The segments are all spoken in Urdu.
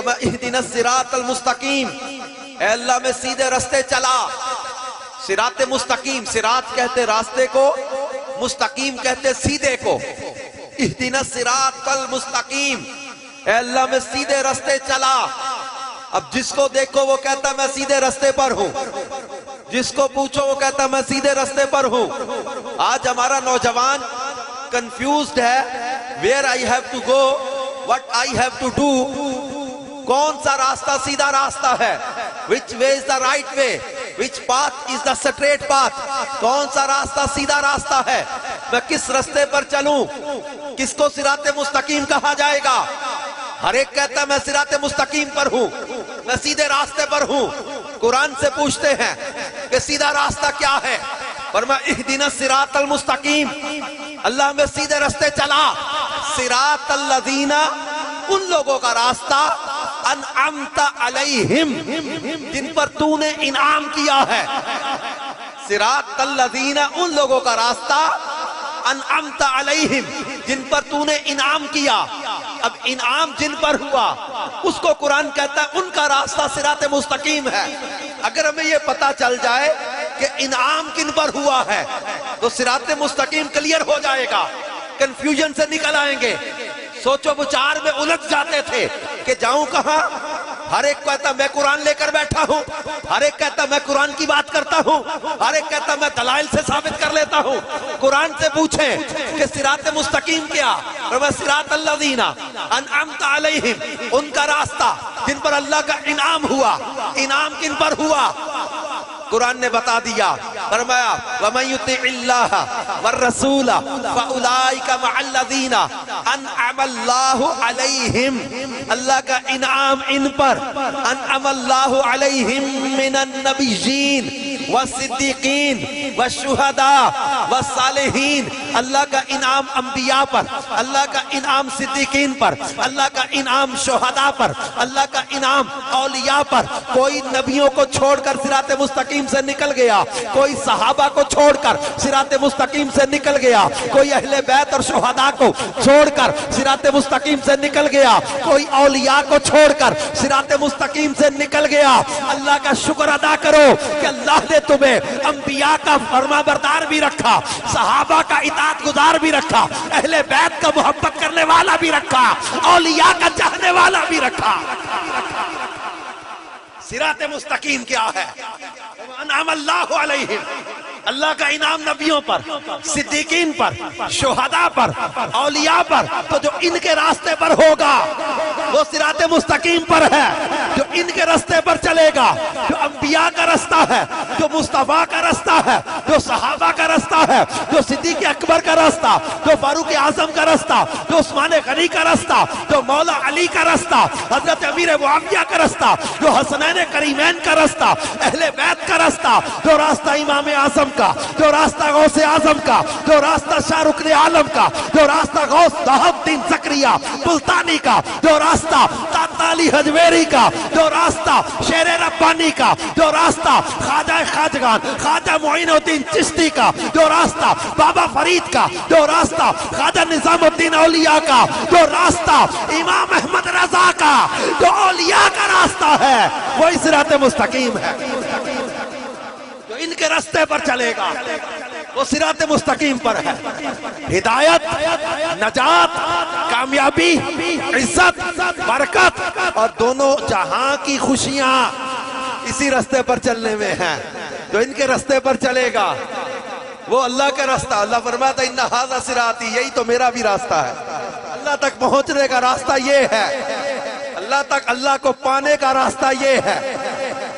فرمایا اہدنا الصراط المستقیم، اے اللہ میں سیدھے رستے چلا۔ صراط مستقیم، صراط کہتے راستے کو، مستقیم کہتے سیدھے کو۔ اہدنا الصراط المستقیم، اے اللہ میں سیدھے رستے چلا۔ اب جس کو دیکھو وہ کہتا میں سیدھے رستے پر ہوں، جس کو پوچھو وہ کہتا میں سیدھے رستے پر ہوں۔ آج ہمارا نوجوان کنفیوزڈ ہے، where I have to go, what I have to do، کون سا راستہ سیدھا راستہ ہے، which way is the right way، which path is the straight path، کون سا راستہ سیدھا راستہ ہے، میں کس رستے پر چلوں، کس کو صراط مستقیم کہا جائے گا؟ ہر ایک کہتا ہے میں صراط مستقیم پر ہوں، میں سیدھے راستے پر ہوں۔ قرآن سے پوچھتے ہیں کہ سیدھا راستہ کیا ہے؟ فرمایا اہدنا الصراط المستقیم، اللہ میں سیدھے راستے چلا۔ صراط الذین، ان لوگوں کا راستہ، انعمت علیہم، جن پر تو نے انعام کیا ہے۔ صراط الذین، ان لوگوں کا راستہ، انعمت علیہم، جن پر تو نے انعام کیا۔ اب انعام جن پر ہوا اس کو قرآن کہتا ہے ان کا راستہ صراط مستقیم ہے۔ اگر ہمیں یہ پتا چل جائے کہ انعام کن پر ہوا ہے تو صراط مستقیم کلیئر ہو جائے گا، کنفیوژن سے نکل آئیں گے۔ سوچو بچار میں الجھ جاتے تھے کہ جاؤں کہاں، ہر ایک کہتا میں قرآن لے کر بیٹھا ہوں، ہر ایک کہتا میں قرآن کی بات کرتا ہوں، ہر ایک کہتا میں دلائل سے ثابت کر لیتا ہوں۔ قرآن سے پوچھیں کہ صراط مستقیم کیا؟ صراط الذین انعمت علیہم، ان کا راستہ جن پر اللہ کا انعام ہوا۔ انعام کن پر ہوا؟ قرآن نے بتا دیا، فرمایا وَمَن يُطِعِ اللَّهَ وَالرَّسُولَ فَأُولَئِكَ مَعَ الَّذِينَ أَنْعَمَ اللَّهُ عَلَيْهِمْ، اللہ کا انعام ان پر، انعم اللہ علیہم من النبیین والصدیقین والشہداء والصالحین، اللہ کا انعام انبیاء پر، اللہ کا انعام صدیقین پر، اللہ کا انعام شہداء پر، اللہ کا انعام اولیاء پر۔ کوئی نبیوں کو چھوڑ کر صراط مستقیم سے نکل گیا، کوئی صحابہ کو چھوڑ کر صراط مستقیم سے نکل گیا، کوئی اہل بیت اور شہداء کو چھوڑ کر صراط مستقیم سے نکل گیا، کوئی اولیاء کو چھوڑ کر صراط مستقیم سے نکل گیا۔ اللہ کا شکر ادا کرو کہ اللہ نے تمہیں انبیاء کا فرما بردار بھی رکھا، صحابہ کا اطاعت گزار بھی رکھا، اہل بیت کا محبت کرنے والا بھی رکھا، اولیاء کا چاہنے والا بھی رکھا۔ صراط مستقیم کیا ہے؟ انعم اللہ علیہم، اللہ کا انعام نبیوں پر، صدیقین پر، شہداء پر، اولیاء پر۔ تو جو ان کے راستے پر ہوگا وہ صراط مستقیم پر ہے، جو ان کے راستے پر چلے گا، جو انبیاء کا راستہ ہے، جو مصطفیٰ کا راستہ ہے، جو صحابہ کا راستہ ہے، جو صدیق اکبر کا راستہ، جو فاروق اعظم کا راستہ، جو عثمان غنی کا راستہ، جو مولا علی کا راستہ، حضرت امیر معاویہ کا راستہ، جو حسنین کریمین کا راستہ، اہل بیت کا راستہ، جو راستہ امام اعظم کا، جو راستہ غوث اعظم کا، جو راستہ شاہ رکن عالم کا، جو راستہ غوث وہاب الدین زکریا ملتانی کا، جو راستہ تاتا علی حجویری کا، جو راستہ شیر ربانی کا، جو راستہ خواجہ خواجگان خواجہ معین الدین چشتی کا، جو راستہ بابا فرید کا، جو راستہ خواجہ نظام الدین اولیاء کا، جو راستہ امام احمد رضا کا، جو اولیاء کا راستہ ہے وہی صراط مستقیم ہے۔ جو ان کے راستے پر چلے گا وہ صراط مستقیم پر ہے۔ ہدایت، نجات، کامیابی، عزت، برکت اور دونوں جہاں کی خوشیاں اسی راستے پر چلنے میں ہیں۔ جو ان کے راستے پر چلے گا وہ اللہ کا راستہ، اللہ فرماتا ان ھذا صراطی، یہی تو میرا بھی راستہ ہے۔ اللہ تک پہنچنے کا راستہ یہ ہے، اللہ تک اللہ کو پانے کا راستہ یہ ہے۔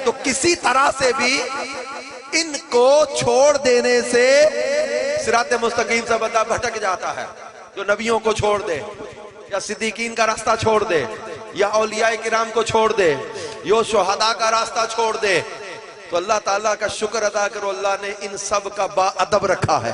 تو کسی طرح سے بھی ان کو چھوڑ دینے سے صراط مستقیم سے بندہ بھٹک جاتا ہے۔ جو نبیوں کو چھوڑ دے، یا صدیقین کا راستہ چھوڑ دے، یا اولیاء کرام کو چھوڑ دے، یا شہداء کا راستہ چھوڑ دے، تو اللہ تعالیٰ کا شکر ادا کرو، اللہ نے ان سب کا با ادب رکھا ہے۔